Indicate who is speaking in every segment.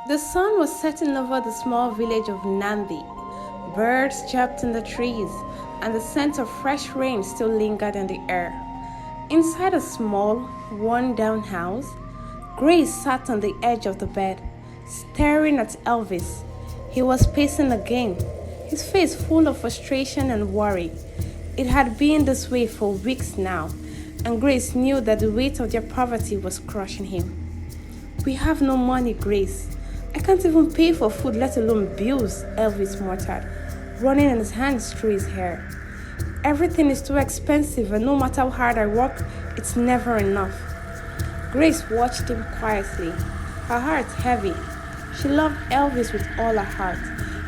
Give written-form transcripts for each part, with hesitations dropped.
Speaker 1: The sun was setting over the small village of Nandi. Birds chirped in the trees, and the scent of fresh rain still lingered in the air. Inside a small, worn-down house, Grace sat on the edge of the bed, staring at Elvis. He was pacing again, his face full of frustration and worry. It had been this way for weeks now, and Grace knew that the weight of their poverty was crushing him. "We have no money, Grace. I can't even pay for food, let alone bills," Elvis muttered, running his hands through his hair. "Everything is too expensive, and no matter how hard I work, it's never enough." Grace watched him quietly, her heart heavy. She loved Elvis with all her heart,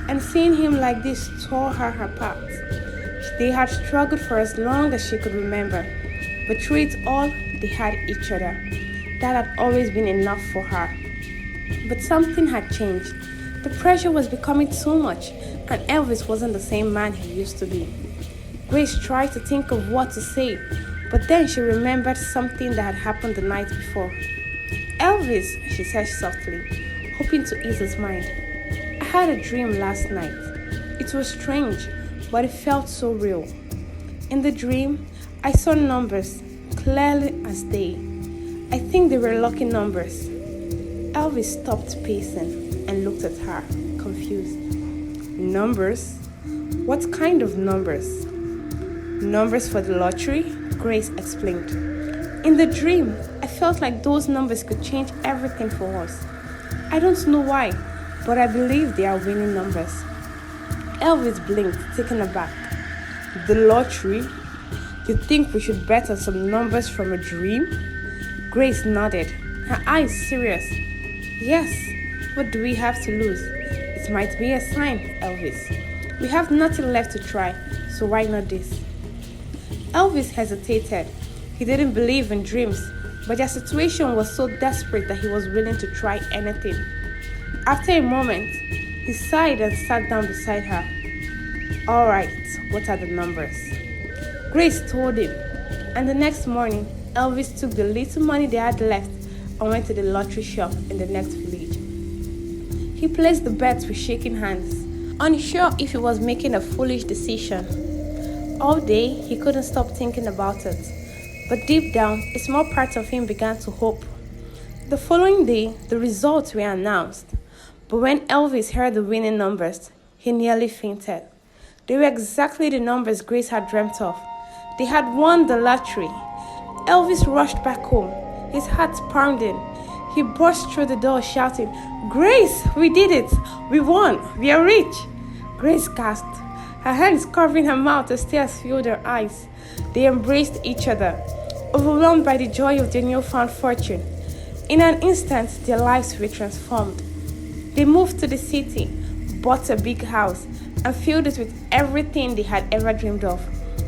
Speaker 1: and seeing him like this tore her apart. They had struggled for as long as she could remember, but through it all, they had each other. That had always been enough for her. But something had changed. The pressure was becoming too much, and Elvis wasn't the same man he used to be. Grace tried to think of what to say, but then she remembered something that had happened the night before. "Elvis," she said softly, hoping to ease his mind. "I had a dream last night. It was strange, but it felt so real. In the dream, I saw numbers, clearly as day. I think they were lucky numbers." Elvis stopped pacing and looked at her, confused. "Numbers? What kind of numbers?" "Numbers for the lottery," Grace explained. "In the dream, I felt like those numbers could change everything for us. I don't know why, but I believe they are winning numbers." Elvis blinked, taken aback. "The lottery? You think we should bet on some numbers from a dream?" Grace nodded, her eyes serious. "Yes, what do we have to lose? It might be a sign, Elvis. We have nothing left to try, so why not this?" Elvis hesitated. He didn't believe in dreams, but their situation was so desperate that he was willing to try anything. After a moment, he sighed and sat down beside her. "All right, what are the numbers?" Grace told him, and the next morning, Elvis took the little money they had left and went to the lottery shop in the next village. He placed the bets with shaking hands, unsure if he was making a foolish decision. All day, he couldn't stop thinking about it, but deep down, a small part of him began to hope. The following day, the results were announced, but when Elvis heard the winning numbers, he nearly fainted. They were exactly the numbers Grace had dreamt of. They had won the lottery. Elvis rushed back home, his heart pounding. He burst through the door shouting, "Grace, we did it! We won! We are rich!" Grace gasped, her hands covering her mouth as tears filled her eyes. They embraced each other, overwhelmed by the joy of their newfound fortune. In an instant, their lives were transformed. They moved to the city, bought a big house, and filled it with everything they had ever dreamed of.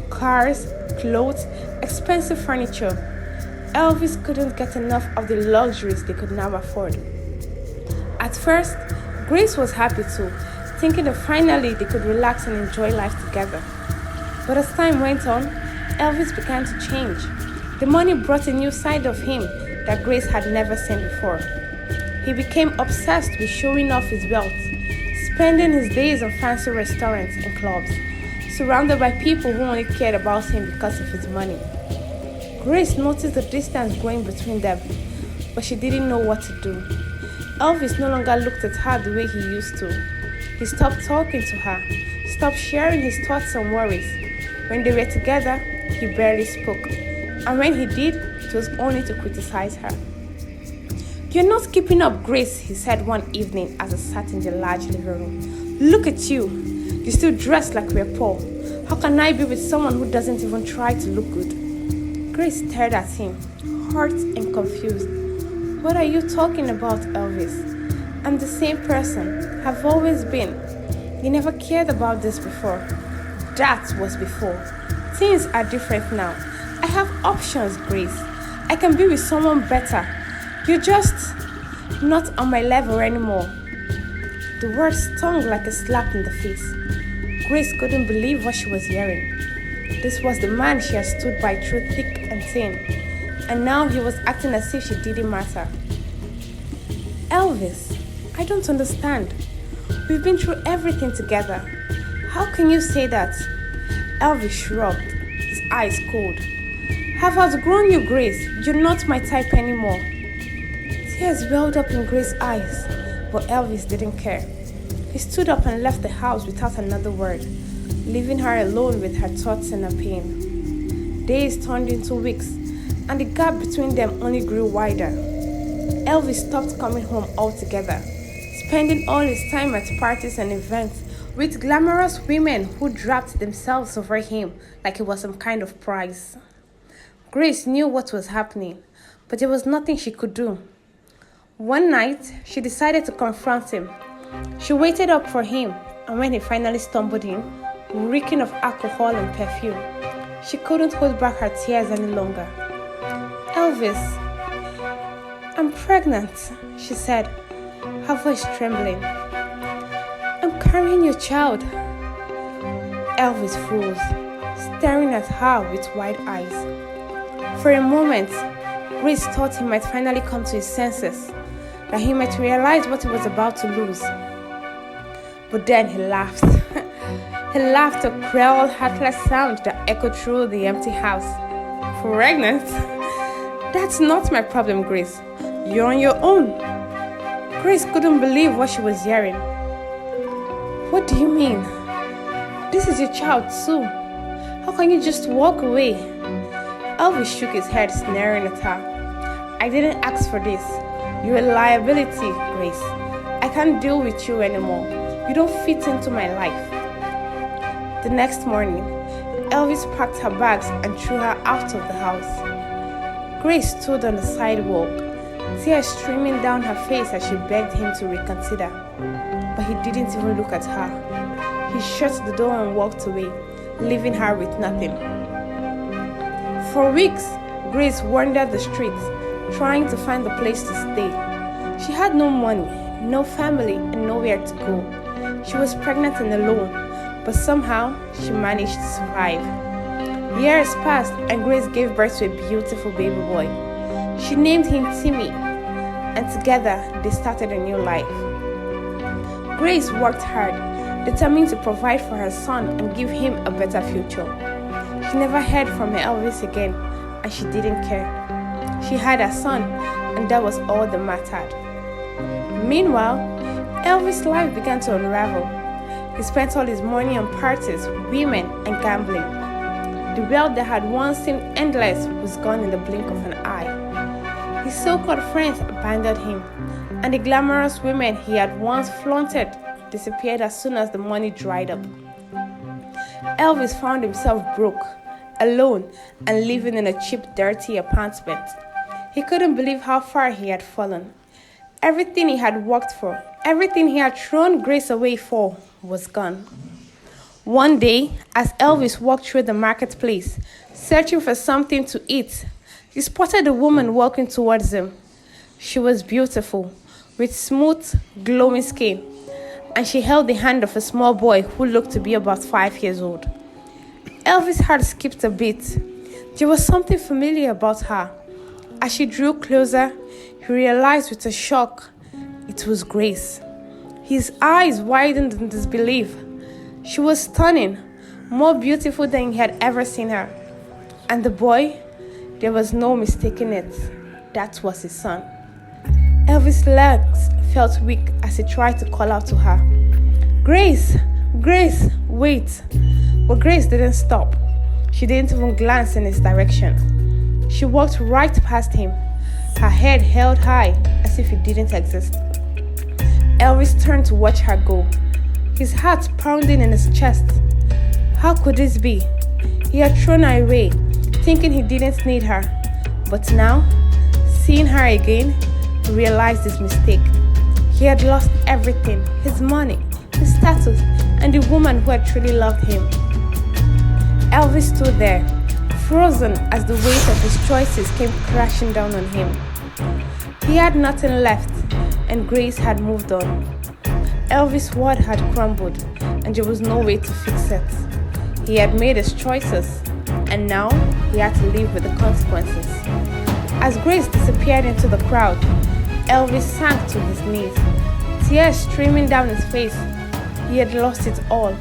Speaker 1: Cars, clothes, expensive furniture. Elvis couldn't get enough of the luxuries they could now afford. At first, Grace was happy too, thinking that finally they could relax and enjoy life together. But as time went on, Elvis began to change. The money brought a new side of him that Grace had never seen before. He became obsessed with showing off his wealth, spending his days in fancy restaurants and clubs, surrounded by people who only cared about him because of his money. Grace noticed the distance growing between them, but she didn't know what to do. Elvis no longer looked at her the way he used to. He stopped talking to her, stopped sharing his thoughts and worries. When they were together, he barely spoke, and when he did, it was only to criticize her. "You're not keeping up, Grace," he said one evening as they sat in the large living room. "Look at you. You still dress like we're poor. How can I be with someone who doesn't even try to look good?" Grace stared at him, hurt and confused. "What are you talking about, Elvis? I'm the same person. Have always been. You never cared about this before." "That was before. Things are different now. I have options, Grace. I can be with someone better. You're just not on my level anymore." The words stung like a slap in the face. Grace couldn't believe what she was hearing. This was the man she had stood by through thick and thin, and now he was acting as if she didn't matter. "Elvis, I don't understand. We've been through everything together. How can you say that? Elvis shrugged, his eyes cold. I've outgrown you, Grace. You're not my type anymore. Tears welled up in Grace's eyes, but Elvis didn't care. He stood up and left the house without another word, leaving her alone with her thoughts and her pain. Days turned into weeks, and the gap between them only grew wider. Elvis stopped coming home altogether, spending all his time at parties and events with glamorous women who dragged themselves over him like it was some kind of prize. Grace knew what was happening, but there was nothing she could do. One night, she decided to confront him. She waited up for him, and when he finally stumbled in, reeking of alcohol and perfume, she couldn't hold back her tears any longer. Elvis, I'm pregnant, she said, her voice trembling. I'm carrying your child. Elvis froze, staring at her with wide eyes. For a moment, Grace thought he might finally come to his senses, that he might realize what he was about to lose. But then he laughed. He laughed a cruel, heartless sound that echoed through the empty house. Pregnant? That's not my problem, Grace. You're on your own. Grace couldn't believe what she was hearing. What do you mean? This is your child too. How can you just walk away? Elvis shook his head, sneering at her. I didn't ask for this. You're a liability, Grace. I can't deal with you anymore. You don't fit into my life. The next morning, Elvis packed her bags and threw her out of the house. Grace stood on the sidewalk, tears streaming down her face as she begged him to reconsider. But he didn't even look at her. He shut the door and walked away, leaving her with nothing. For weeks, Grace wandered the streets, trying to find a place to stay. She had no money, no family, and nowhere to go. She was pregnant and alone, but somehow she managed to survive. Years passed, and Grace gave birth to a beautiful baby boy. She named him Timmy, and together they started a new life. Grace worked hard, determined to provide for her son and give him a better future. She never heard from Elvis again, and she didn't care. She had a son, and that was all that mattered. Meanwhile, Elvis' life began to unravel. He spent all his money on parties, women, and gambling. The wealth that had once seemed endless was gone in the blink of an eye. His so-called friends abandoned him, and the glamorous women he had once flaunted disappeared as soon as the money dried up. Elvis found himself broke, alone, and living in a cheap, dirty apartment. He couldn't believe how far he had fallen. Everything he had worked for, everything he had thrown Grace away for, was gone. One day, as Elvis walked through the marketplace, searching for something to eat, he spotted a woman walking towards him. She was beautiful, with smooth, glowing skin, and she held the hand of a small boy who looked to be about 5 years old. Elvis' heart skipped a beat. There was something familiar about her. As she drew closer, he realized with a shock it was Grace. His eyes widened in disbelief. She was stunning, more beautiful than he had ever seen her. And the boy, there was no mistaking it. That was his son. Elvis' legs felt weak as he tried to call out to her. Grace! Grace! Wait! But Grace didn't stop. She didn't even glance in his direction. She walked right past him, her head held high as if it didn't exist. Elvis turned to watch her go, his heart pounding in his chest. How could this be? He had thrown her away, thinking he didn't need her. But now, seeing her again, he realized his mistake. He had lost everything, his money, his status, and the woman who had truly loved him. Elvis stood there, frozen as the weight of his choices came crashing down on him. He had nothing left, and Grace had moved on. Elvis' world had crumbled, and there was no way to fix it. He had made his choices, and now he had to live with the consequences. As Grace disappeared into the crowd, Elvis sank to his knees, tears streaming down his face. He had lost it all,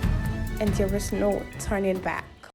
Speaker 1: and there was no turning back.